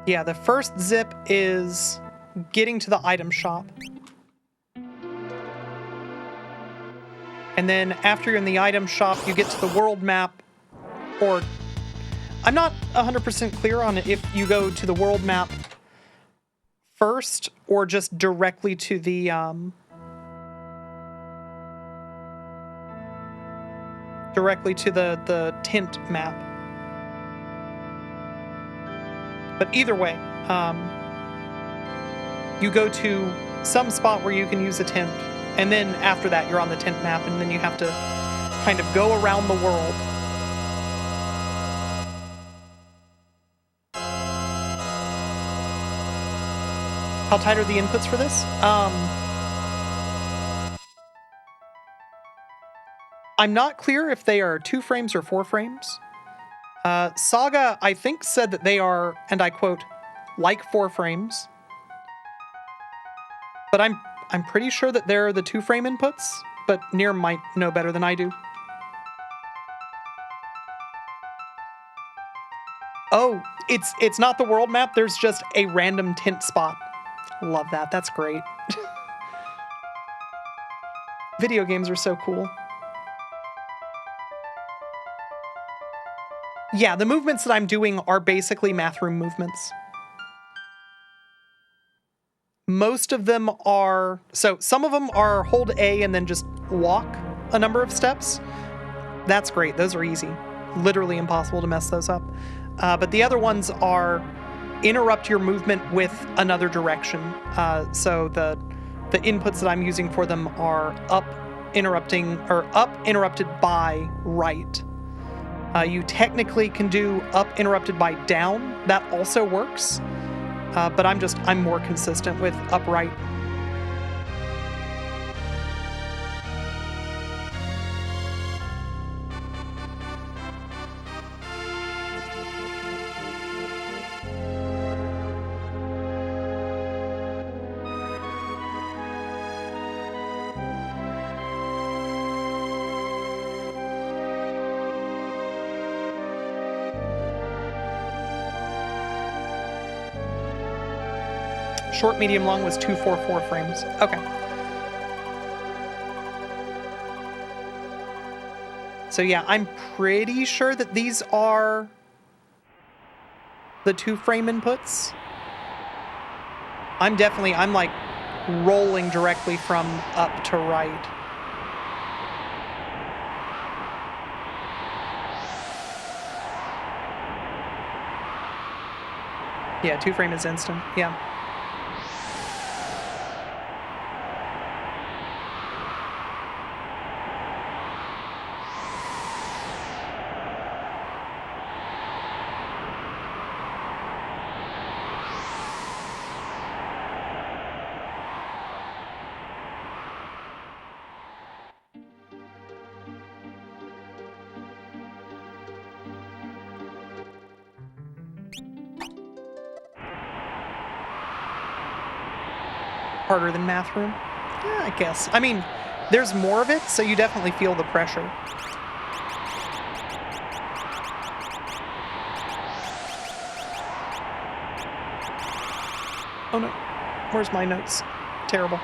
Yeah, the first zip is getting to the item shop. And then after you're in the item shop, you get to the world map, or I'm not 100% clear on if you go to the world map first or just directly to the tint map. But either way, you go to some spot where you can use a tint, and then after that you're on the tint map, and then you have to kind of go around the world. How tight are the inputs for this? I'm not clear if they are 2 frames or 4 frames. Saga, I think, said that they are, and I quote, like 4 frames. But I'm pretty sure that they're the 2 frame inputs, but Nier might know better than I do. Oh, it's not the world map, there's just a random tint spot. Love that, that's great. Video games are so cool. Yeah, the movements that I'm doing are basically math room movements. Most of them are... So, some of them are hold A and then just walk a number of steps. That's great. Those are easy. Literally impossible to mess those up. But the other ones are interrupt your movement with another direction. So, the inputs that I'm using for them are up interrupted by right. You technically can do up interrupted by down. That also works. But I'm more consistent with upright. Short, medium, long was 244 frames. Okay. So yeah, I'm pretty sure that these are the 2 frame inputs. I'm like rolling directly from up to right. Yeah, 2 frame is instant. Yeah. Harder than math room? Yeah, I guess. I mean, there's more of it, so you definitely feel the pressure. Oh no. Where's my notes? Terrible.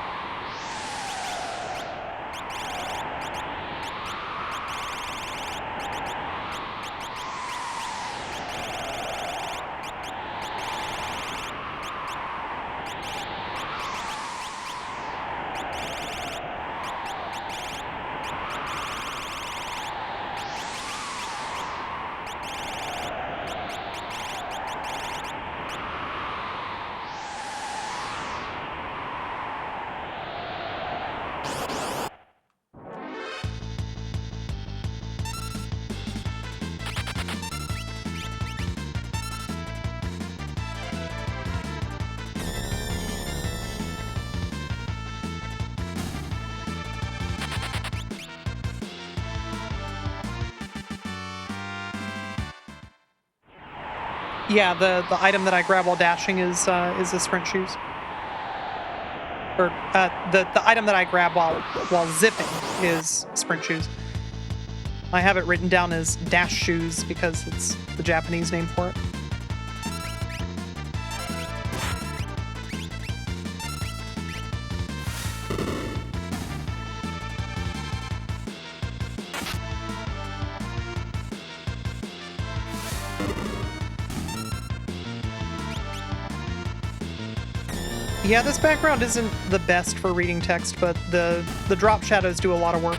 Yeah, the item that I grab while dashing is the sprint shoes. Or the item that I grab while zipping is sprint shoes. I have it written down as dash shoes because it's the Japanese name for it. Yeah, this background isn't the best for reading text, but the drop shadows do a lot of work.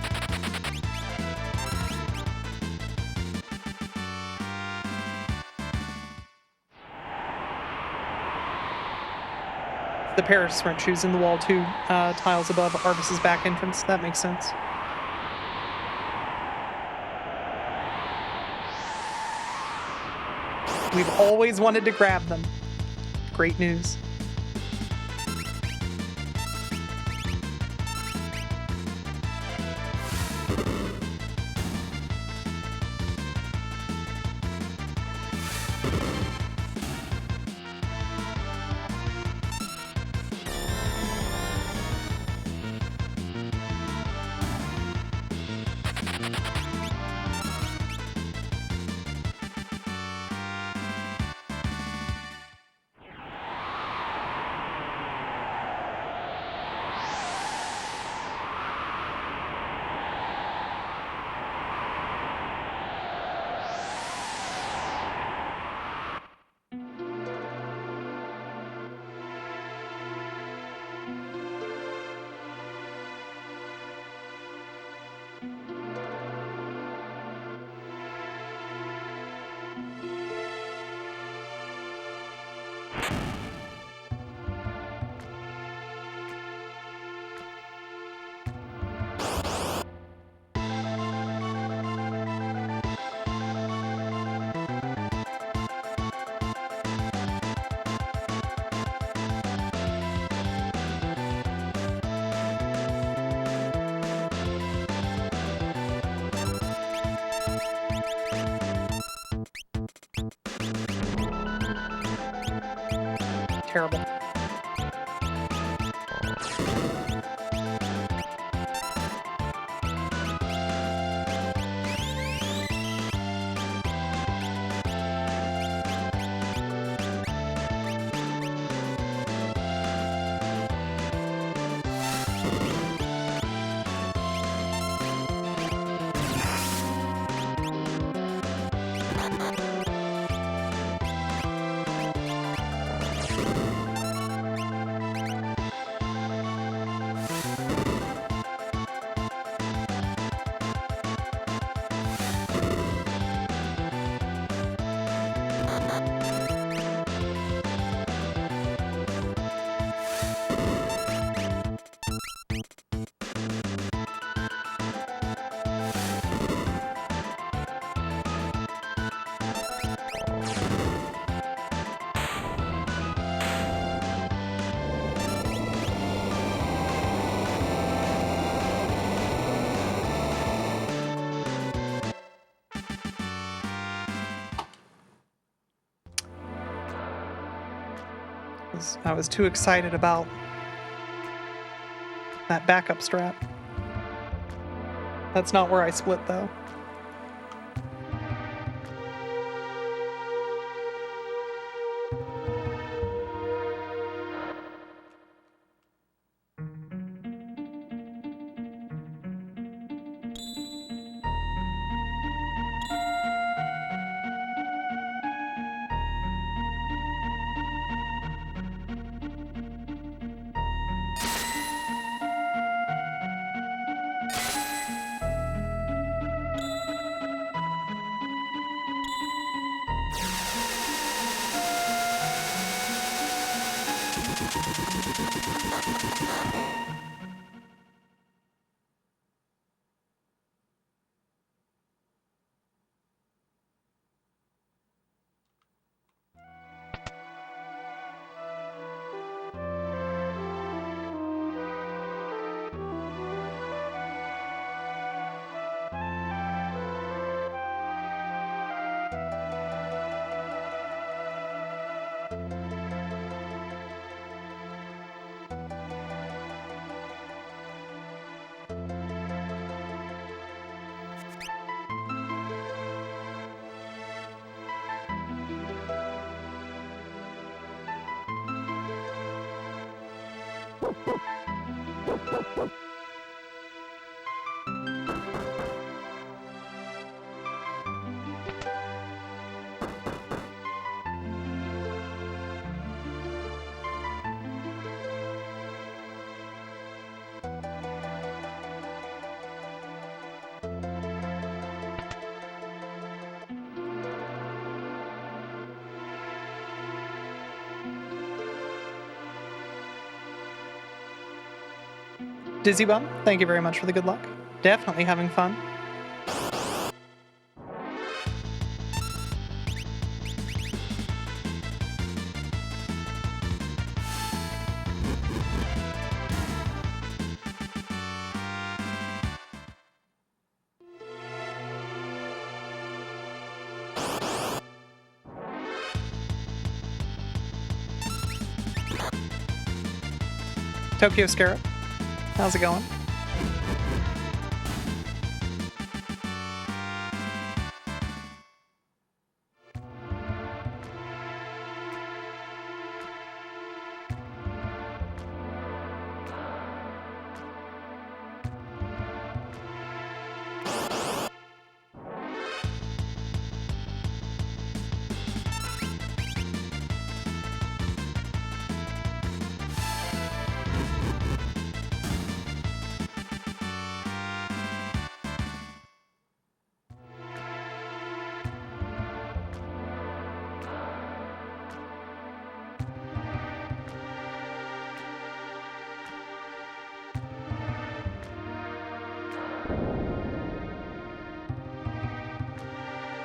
The pair of sprint shoes in the wall, 2 tiles above Arvis's back entrance. That makes sense. We've always wanted to grab them. Great news. Terrible. I was too excited about that backup strat. That's not where I split, though. Dizzy Bum, thank you very much for the good luck. Definitely having fun. Tokyo Scarab, how's it going?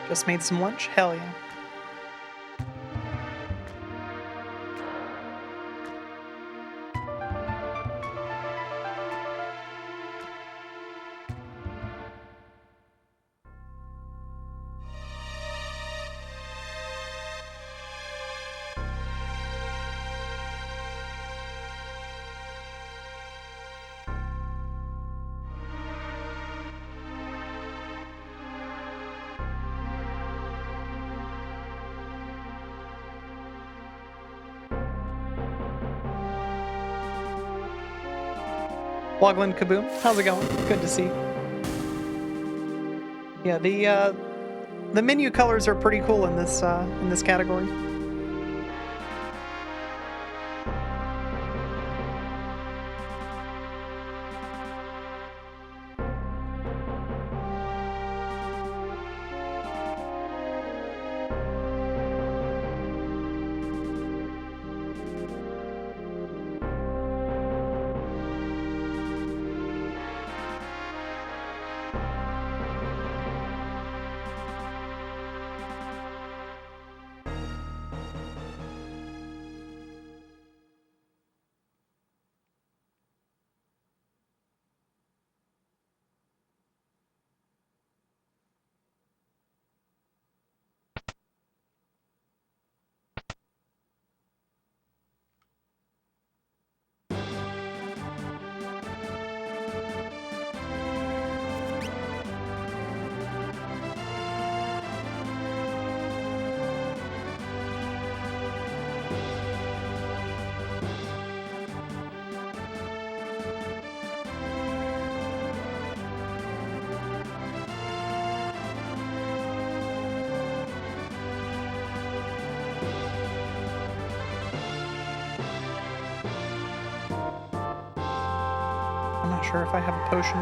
Just made some lunch? Hell yeah. Wogglin Kaboom, how's it going? Good to see you. Yeah, the menu colors are pretty cool in this category. I'm not sure if I have a potion.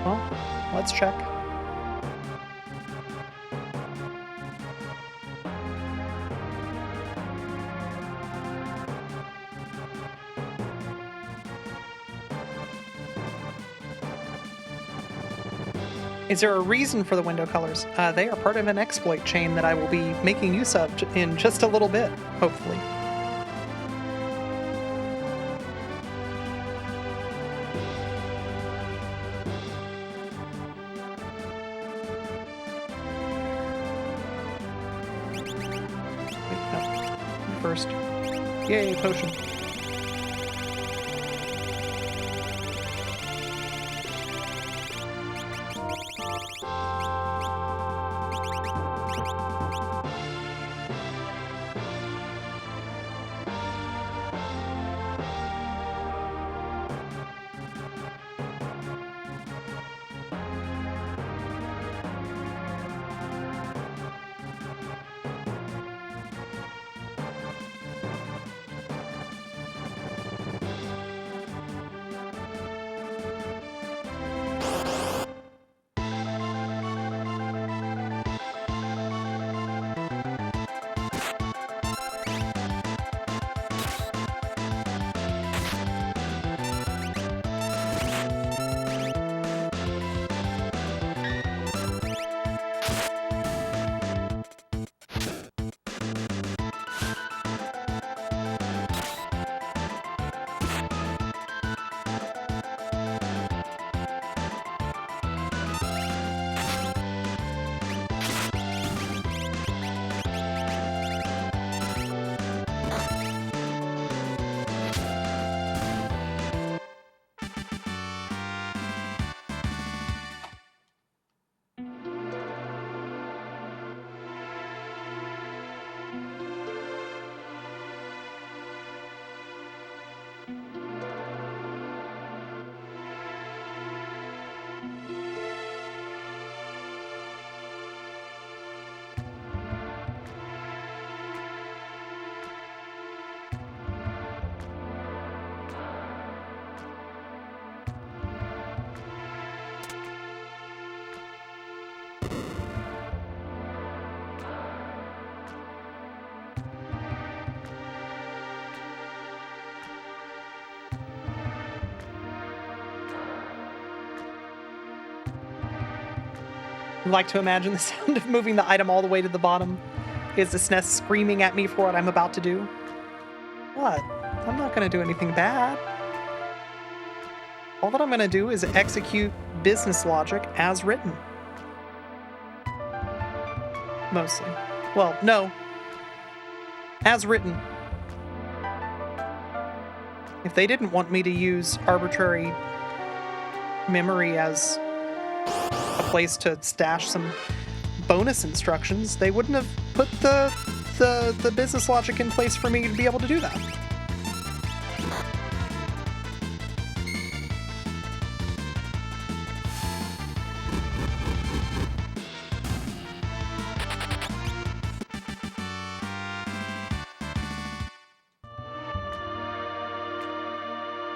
Well, let's check. Is there a reason for the window colors? They are part of an exploit chain that I will be making use of in just a little bit, hopefully. Wait, no. You first. Yay, potion. I like to imagine the sound of moving the item all the way to the bottom is the SNES screaming at me for what I'm about to do. What? I'm not going to do anything bad. All that I'm going to do is execute business logic as written. Mostly. Well, no. As written. If they didn't want me to use arbitrary memory as a place to stash some bonus instructions, they wouldn't have put the business logic in place for me to be able to do that.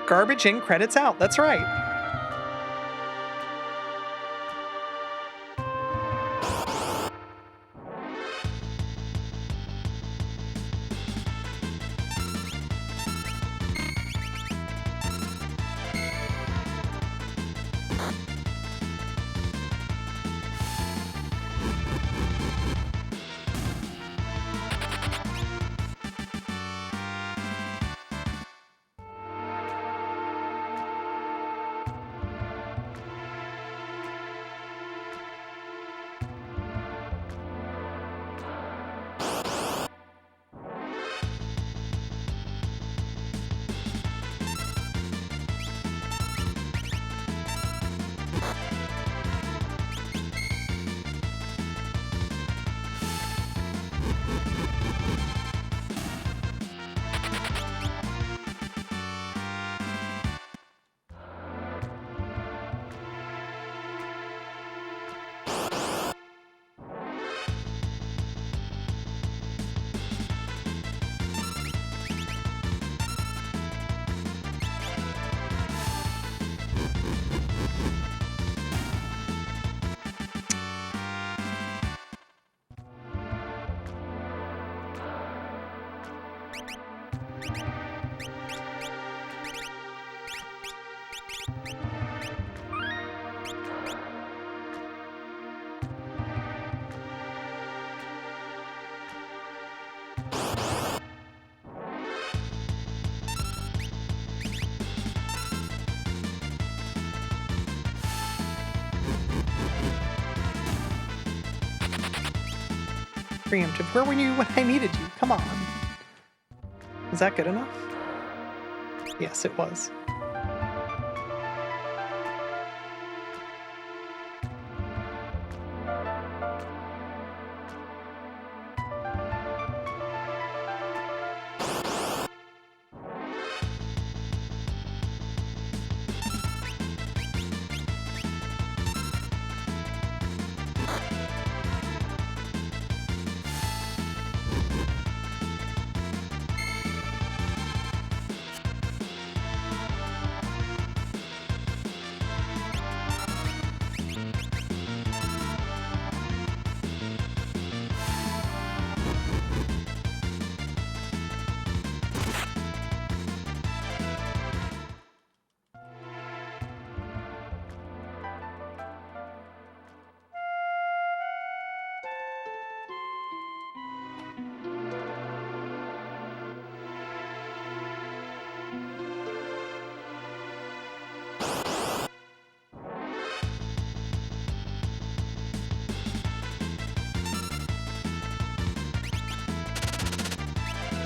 Garbage in, credits out. That's right. Preemptive. Where were you when I needed you? Come on. Was that good enough? Yes, it was.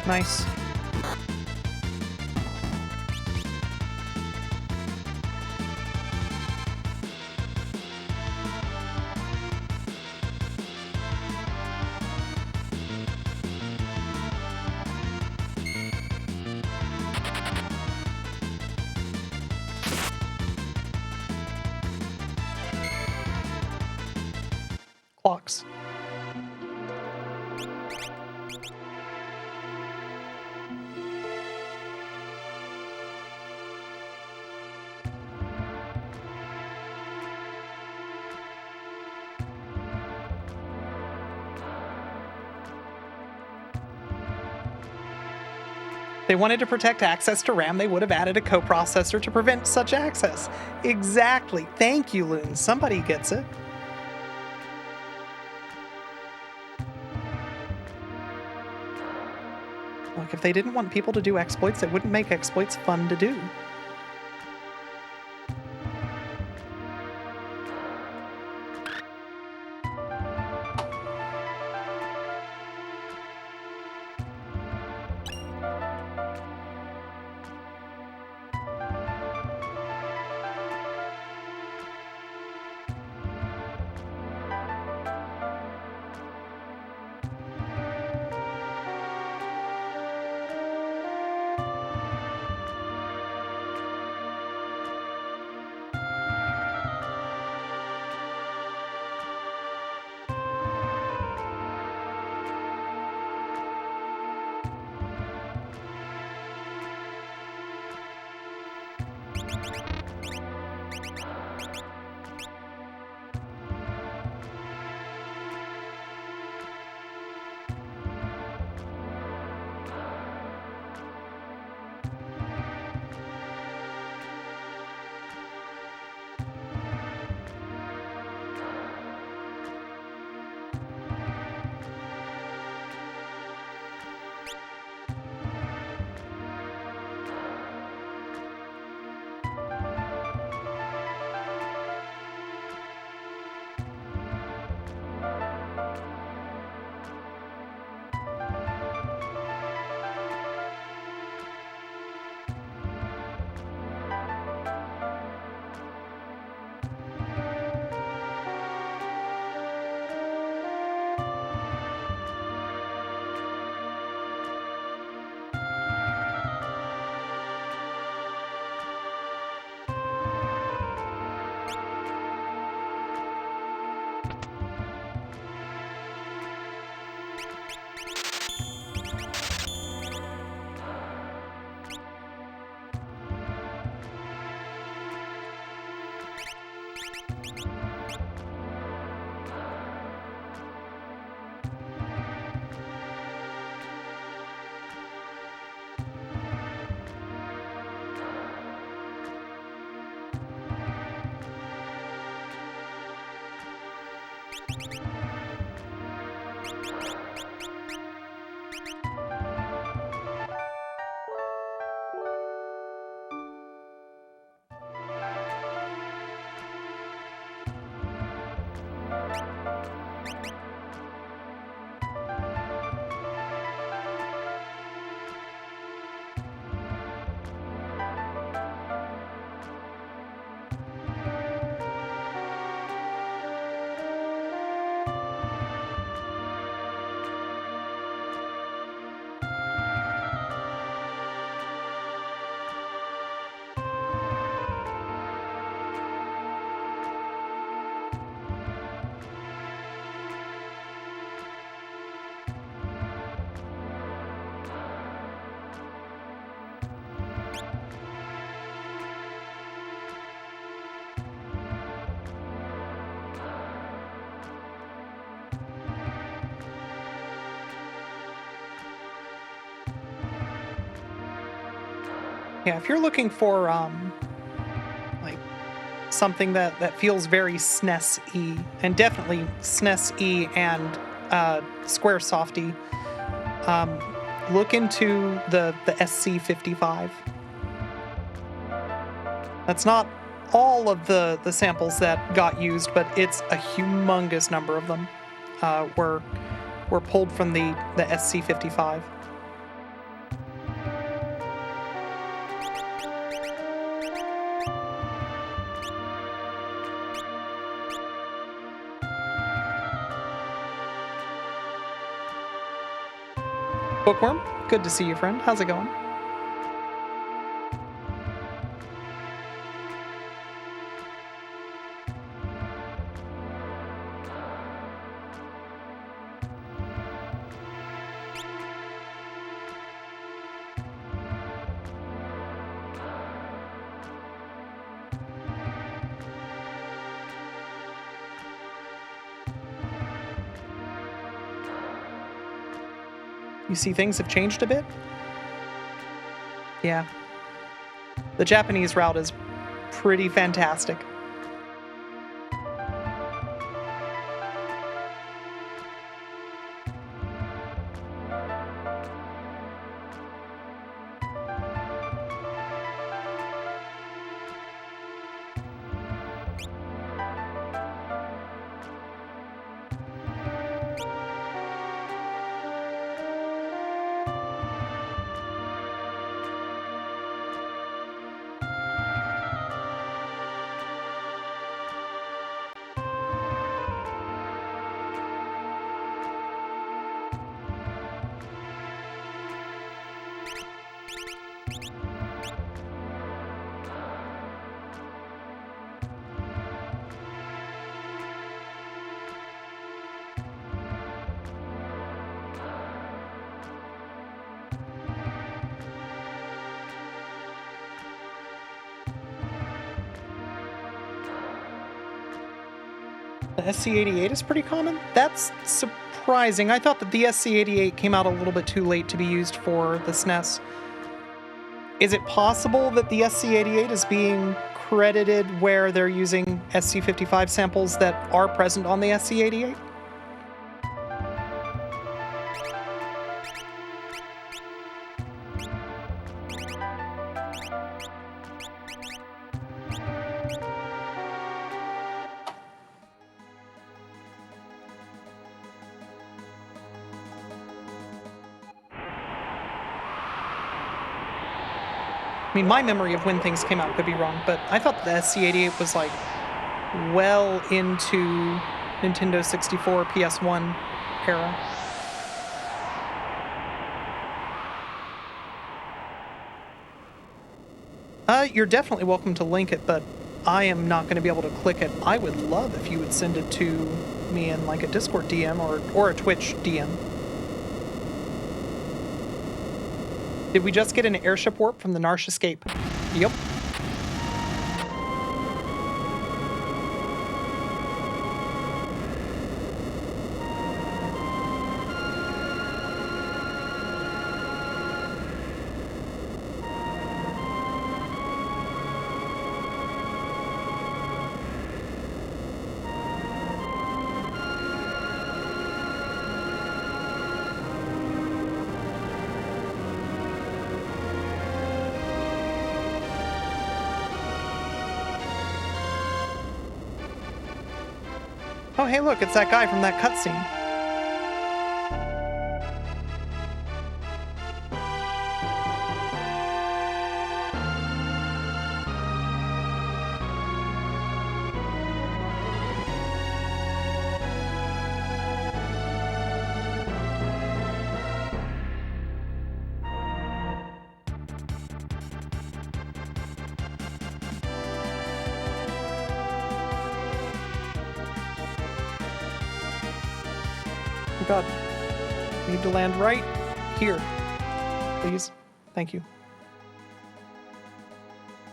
Nice. Clocks. They wanted to protect access to RAM, they would have added a coprocessor to prevent such access. Exactly. Thank you, Loon. Somebody gets it. Look, if they didn't want people to do exploits, they wouldn't make exploits fun to do. Yeah, if you're looking for like something that feels very SNES-y, and definitely SNES-y and Square Softy, look into the SC55. That's not all of the samples that got used, but it's a humongous number of them were pulled from the SC55. Bookworm, good to see you, friend. How's it going? You see things have changed a bit? Yeah. The Japanese route is pretty fantastic. The SC-88 is pretty common? That's surprising. I thought that the SC-88 came out a little bit too late to be used for the SNES. Is it possible that the SC-88 is being credited where they're using SC-55 samples that are present on the SC-88? I mean, my memory of when things came out could be wrong, but I thought the SC-88 was like well into Nintendo 64, PS1 era. You're definitely welcome to link it, but I am not going to be able to click it. I would love if you would send it to me in like a Discord DM or a Twitch DM. Did we just get an airship warp from the Narsh escape? Yep. Oh, hey, look, it's that guy from that cutscene. Oh God, need to land right here, please. Thank you.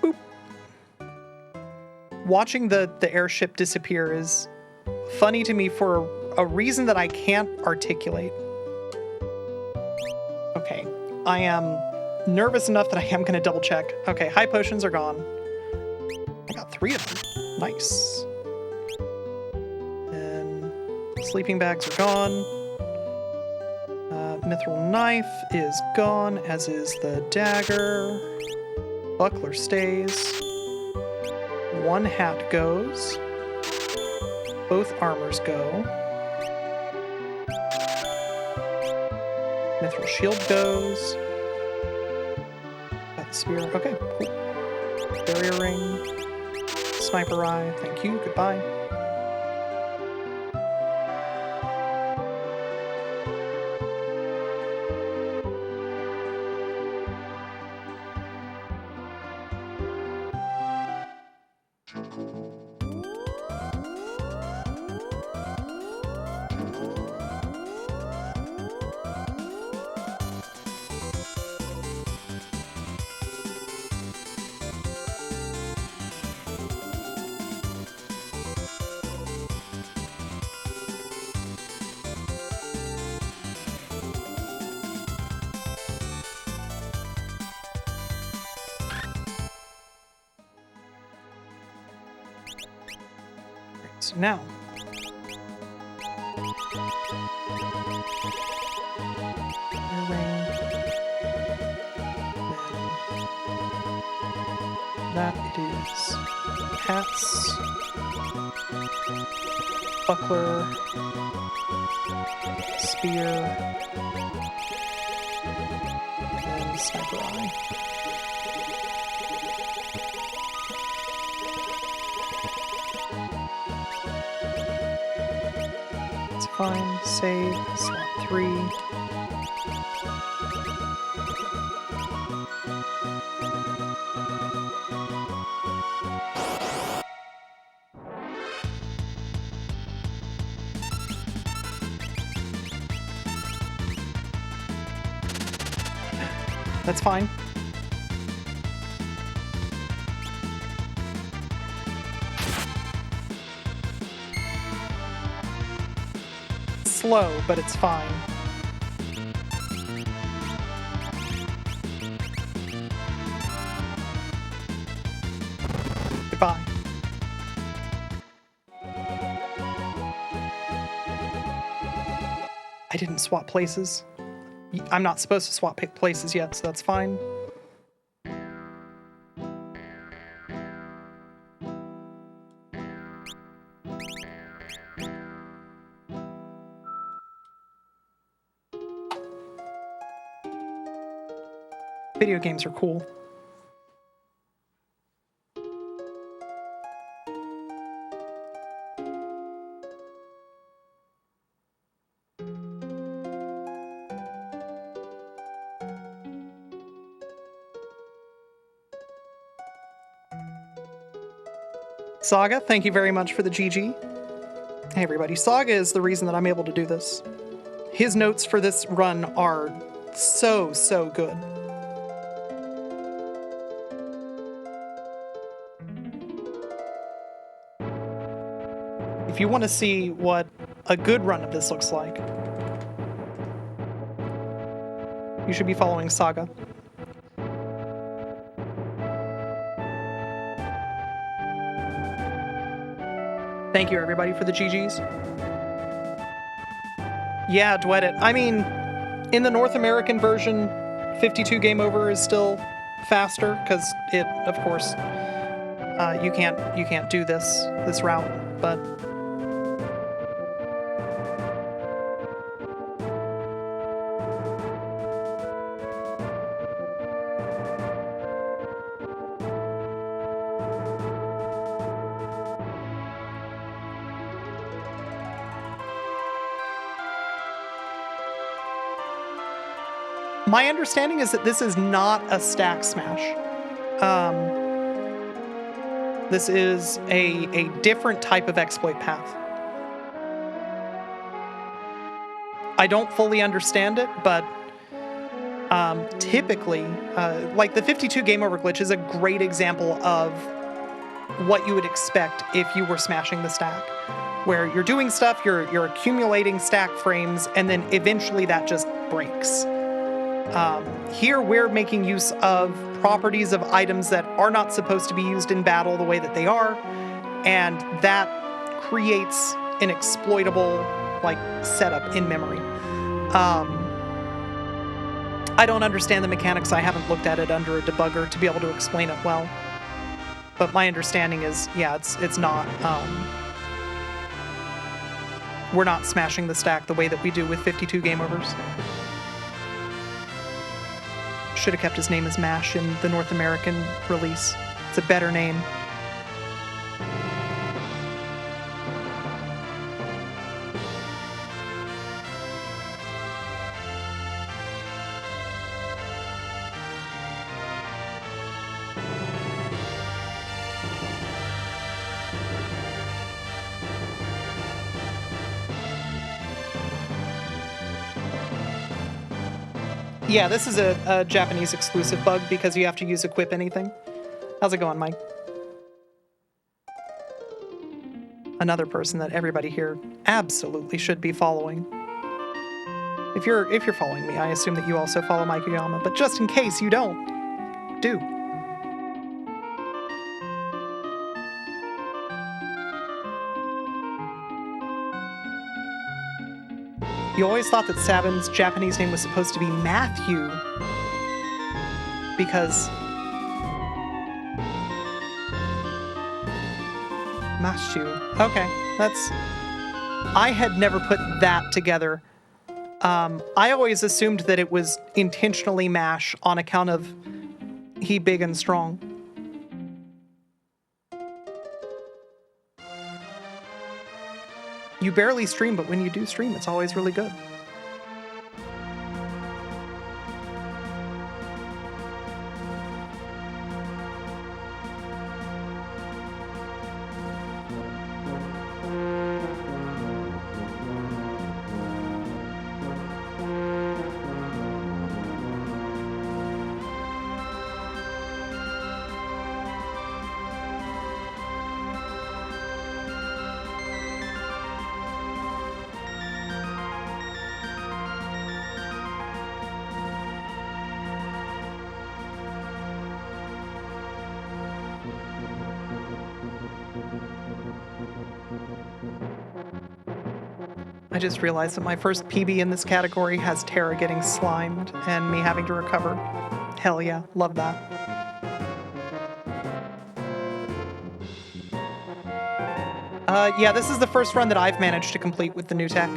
Boop. Watching the airship disappear is funny to me for a reason that I can't articulate. Okay, I am nervous enough that I am going to double check. Okay, high potions are gone. I got 3 of them. Nice. And sleeping bags are gone. Mithril knife is gone, as is the dagger. Buckler stays. 1 hat goes. Both armors go. Mithril shield goes. Got the spear. Okay, cool. Barrier ring. Sniper eye. Thank you. Goodbye. So now, that it is hats, buckler, spear, and sniper eye. Fine, save, slot 3. That's fine. slow, but it's fine. Goodbye. I didn't swap places. I'm not supposed to swap places yet, so that's fine. Video games are cool. Saga, thank you very much for the GG. Hey everybody, Saga is the reason that I'm able to do this. His notes for this run are so good. If you want to see what a good run of this looks like, you should be following Saga. Thank you, everybody, for the GGs. Yeah, duet it. I mean, in the North American version, 52 game over is still faster because it, of course, you can't do this route, but. My understanding is that this is not a stack smash. This is a different type of exploit path. I don't fully understand it, but typically, like the 52 game over glitch is a great example of what you would expect if you were smashing the stack, where you're doing stuff, you're accumulating stack frames, and then eventually that just breaks. Here we're making use of properties of items that are not supposed to be used in battle the way that they are, and that creates an exploitable like setup in memory. I don't understand the mechanics. I haven't looked at it under a debugger to be able to explain it well, but my understanding is, yeah, it's not. We're not smashing the stack the way that we do with 52 game overs. Should have kept his name as MASH in the North American release. It's a better name. Yeah, this is a Japanese exclusive bug because you have to use equip anything. How's it going, Mike? Another person that everybody here absolutely should be following. If you're following me, I assume that you also follow Mike Oyama, but just in case you don't, do. You always thought that Sabin's Japanese name was supposed to be Matthew because Mashu. Okay, I had never put that together. I always assumed that it was intentionally mash on account of he big and strong. You barely stream, but when you do stream, it's always really good. just realized that my first PB in this category has Tara getting slimed and me having to recover. Hell yeah, love that. Yeah, this is the first run that I've managed to complete with the new tech.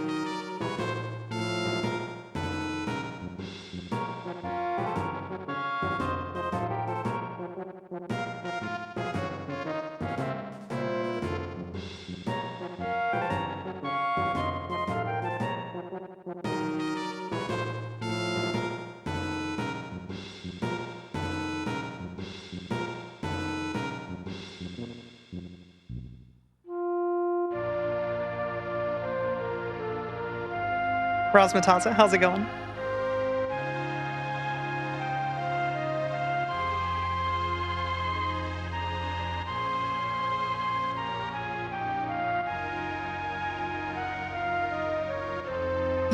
Razmatasa, how's it going?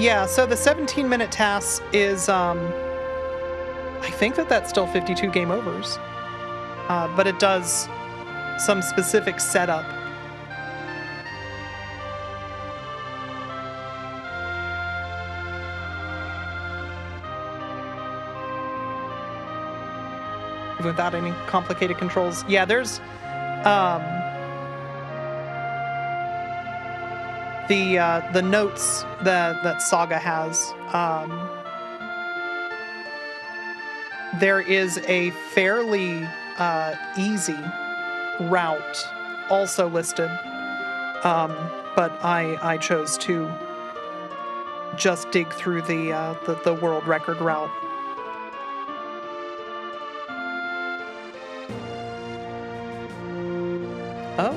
Yeah, so the 17-minute task is, I think that's still 52 game overs. But it does some specific setup. Without any complicated controls. Yeah, there's the notes that Saga has. There is a fairly easy route also listed, but I chose to just dig through the world record route. Oh,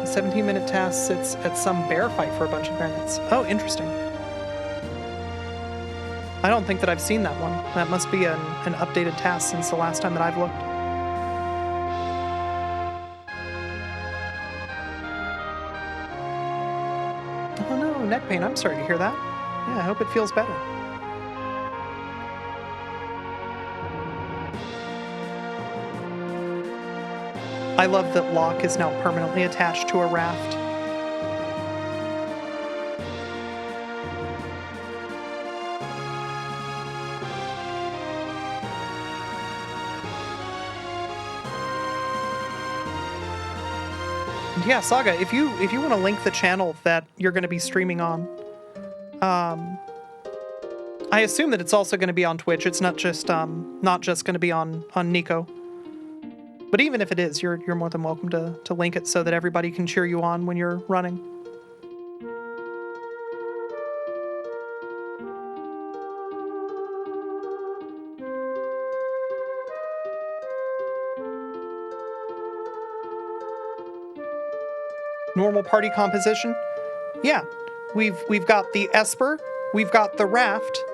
17-minute task sits at some bear fight for a bunch of minutes. Oh, interesting. I don't think that I've seen that one. That must be an updated task since the last time that I've looked. Oh no, neck pain. I'm sorry to hear that. Yeah, I hope it feels better. I love that Locke is now permanently attached to a raft. And yeah, Saga, if you want to link the channel that you're going to be streaming on, I assume that it's also going to be on Twitch. It's not just going to be on Nico. But even if it is, you're more than welcome to link it so that everybody can cheer you on when you're running. Normal party composition? Yeah. We've got the Esper, we've got the raft,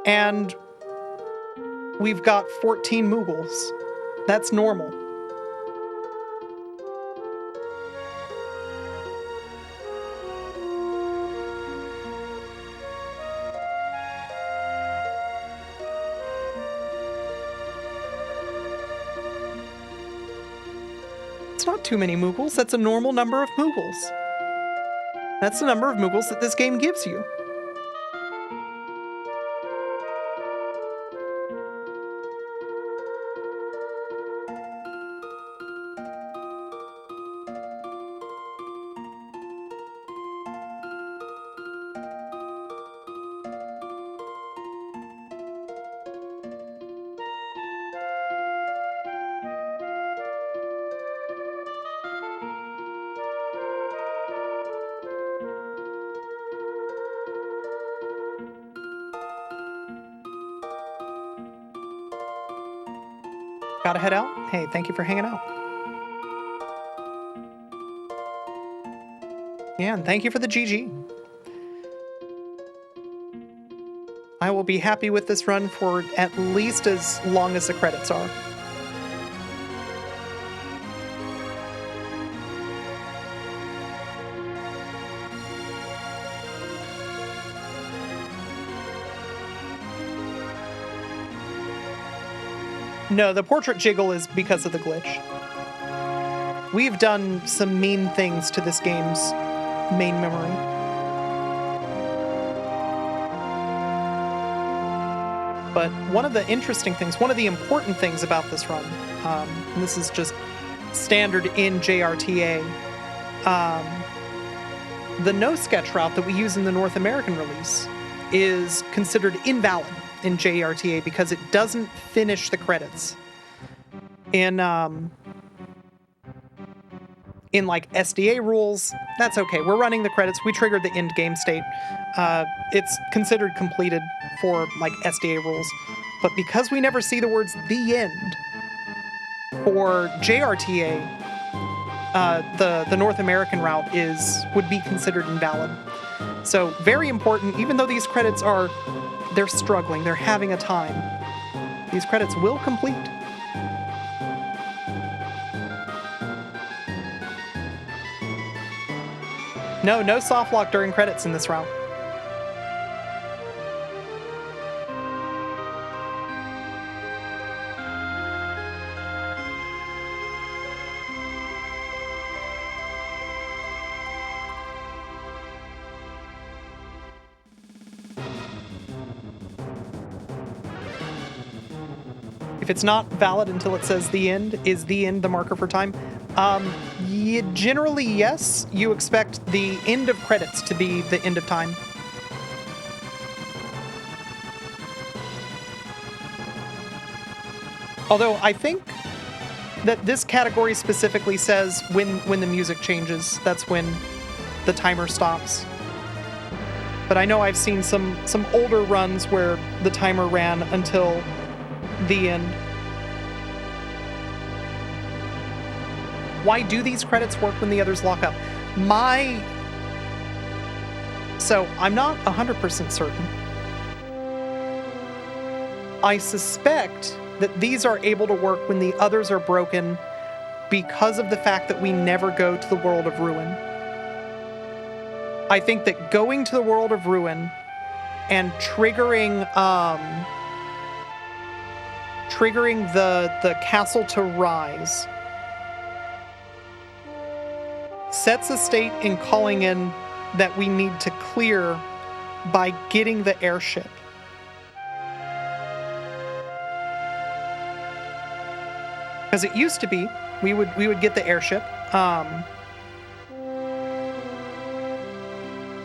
and we've got 14 Moogles. That's normal. It's not too many Moogles. That's a normal number of Moogles. That's the number of Moogles that this game gives you. Gotta head out? Hey, thank you for hanging out. Yeah, and thank you for the GG. I will be happy with this run for at least as long as the credits are. No, the portrait jiggle is because of the glitch. We've done some mean things to this game's main memory. But one of the interesting things, one of the important things about this run, and this is just standard in JRTA, the no sketch route that we use in the North American release is considered invalid in JRTA because it doesn't finish the credits. In like SDA rules, that's okay. We're running the credits. We triggered the end game state. It's considered completed for like SDA rules. But because we never see the words "the end" for JRTA, the North American route would be considered invalid. So very important. Even though these credits they're struggling, they're having a time. These credits will complete. No soft lock during credits in this route. If it's not valid until it says the end, is the end the marker for time? Generally, yes. You expect the end of credits to be the end of time. Although I think that this category specifically says when the music changes, that's when the timer stops. But I know I've seen some older runs where the timer ran until the end. Why do these credits work when the others lock up? So I'm not 100% certain. I suspect that these are able to work when the others are broken because of the fact that we never go to the World of Ruin. I think that going to the World of Ruin and triggering the castle to rise sets a state in calling in that we need to clear by getting the airship. Because it used to be we would get the airship.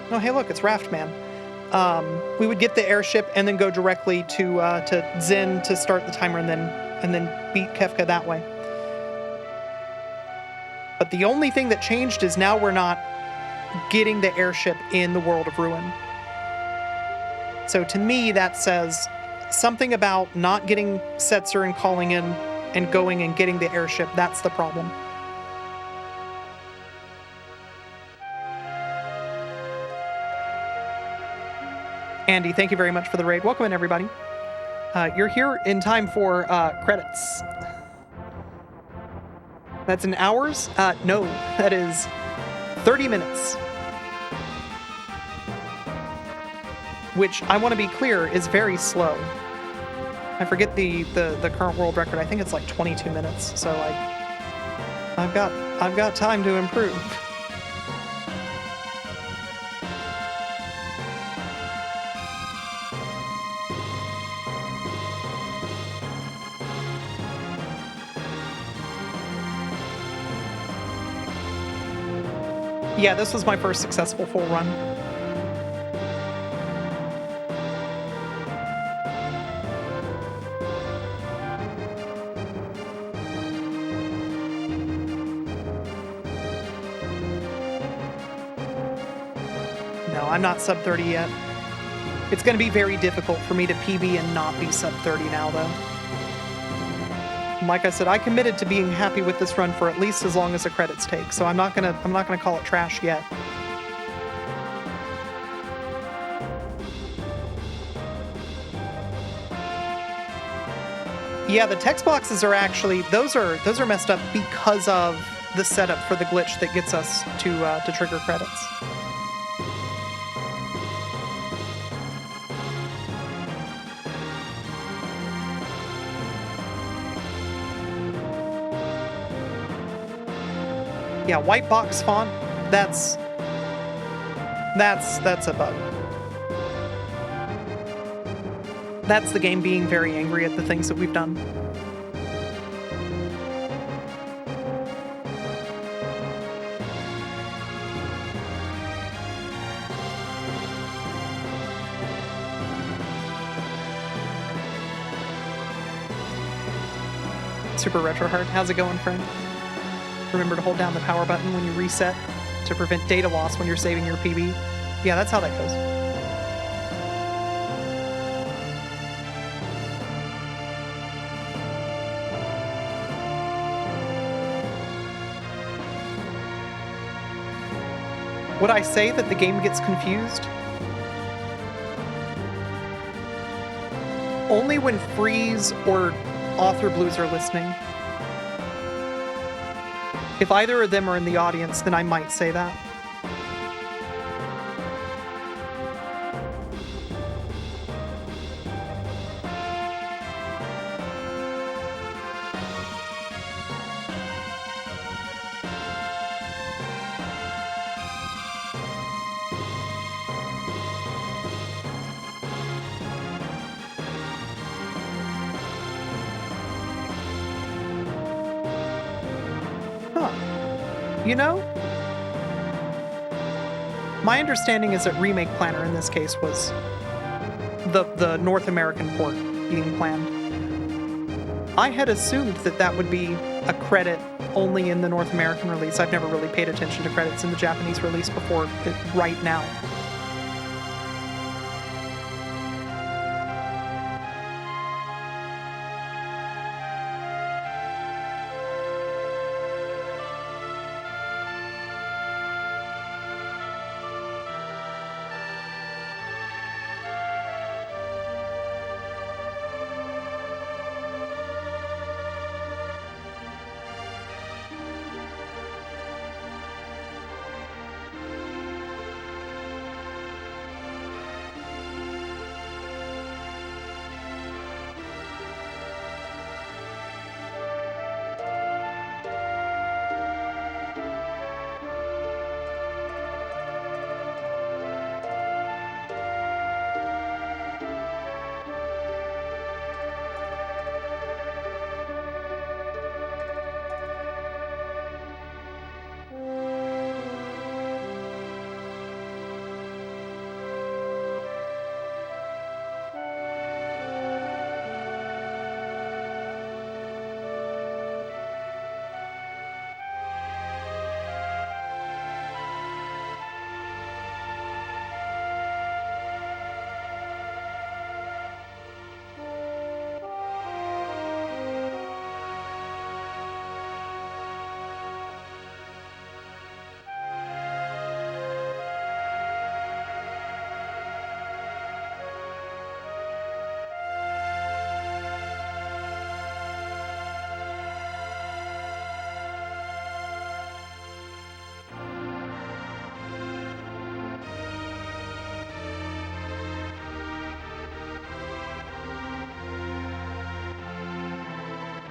Oh hey look, it's Raftman. We would get the airship and then go directly to Zen to start the timer and then beat Kefka that way. But the only thing that changed is now we're not getting the airship in the World of Ruin. So to me, that says something about not getting Setzer and calling in and going and getting the airship. That's the problem. Andy, thank you very much for the raid. Welcome in, everybody. You're here in time for credits. That's in hours? No, that is 30 minutes. Which, I want to be clear, is very slow. I forget the current world record. I think it's like 22 minutes. So I've got time to improve. Yeah, this was my first successful full run. No, I'm not sub 30 yet. It's going to be very difficult for me to PB and not be sub 30 now, though. Like I said, I committed to being happy with this run for at least as long as the credits take, so I'm not gonna call it trash yet. Yeah, the text boxes are actually those are messed up because of the setup for the glitch that gets us to trigger credits. Yeah, white box font, that's a bug. That's the game being very angry at the things that we've done. Super Retro Hard. How's it going, friend? Remember to hold down the power button when you reset to prevent data loss when you're saving your PB. Yeah, that's how that goes. Would I say that the game gets confused? Only when Freeze or Author Blues are listening. If either of them are in the audience, then I might say that. You know, my understanding is that Remake Planner in this case was the North American port being planned. I had assumed that that would be a credit only in the North American release. I've never really paid attention to credits in the Japanese release before right now.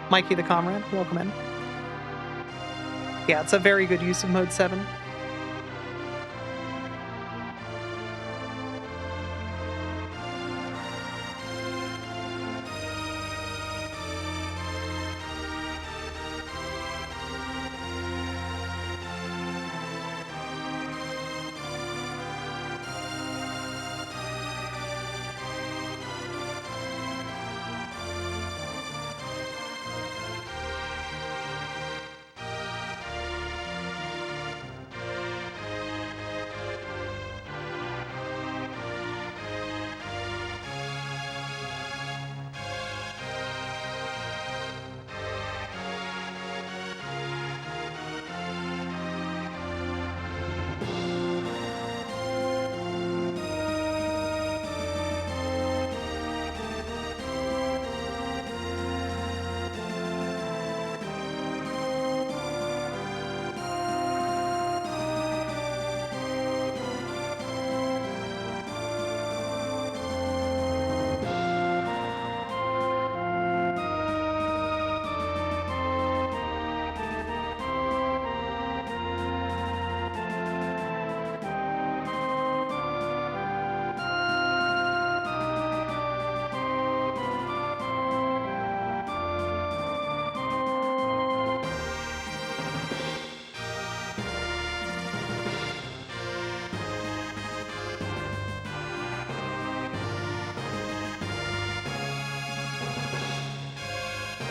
Mikey the Comrade, welcome in. Yeah, it's a very good use of Mode 7.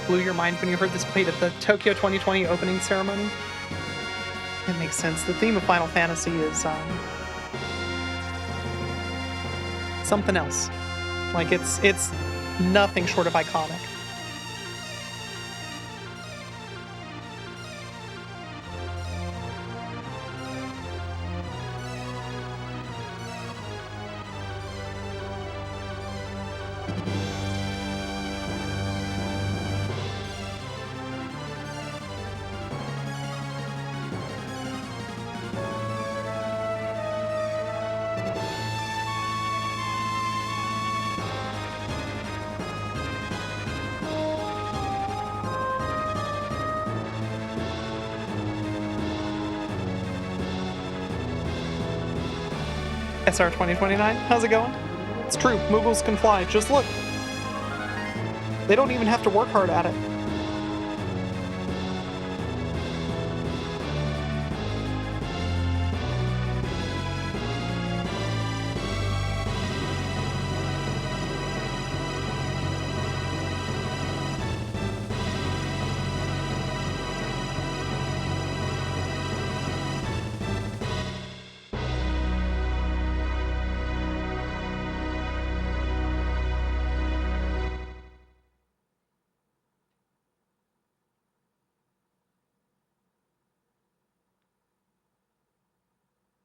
blew your mind when you heard this played at the Tokyo 2020 opening ceremony? It makes sense. The theme of Final Fantasy is something else. Like it's nothing short of iconic. SR 2029, how's it going? It's true, Moogles can fly, just look. They don't even have to work hard at it.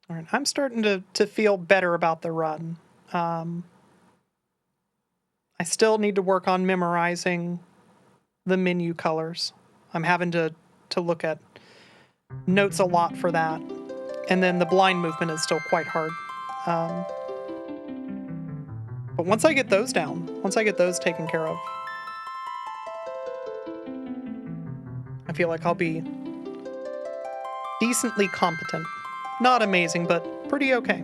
All right, I'm starting to feel better about the run. I still need to work on memorizing the menu colors. I'm having to look at notes a lot for that. And then the blind movement is still quite hard. But once I get those down, once I get those taken care of, I feel like I'll be decently competent. Not amazing, but pretty okay.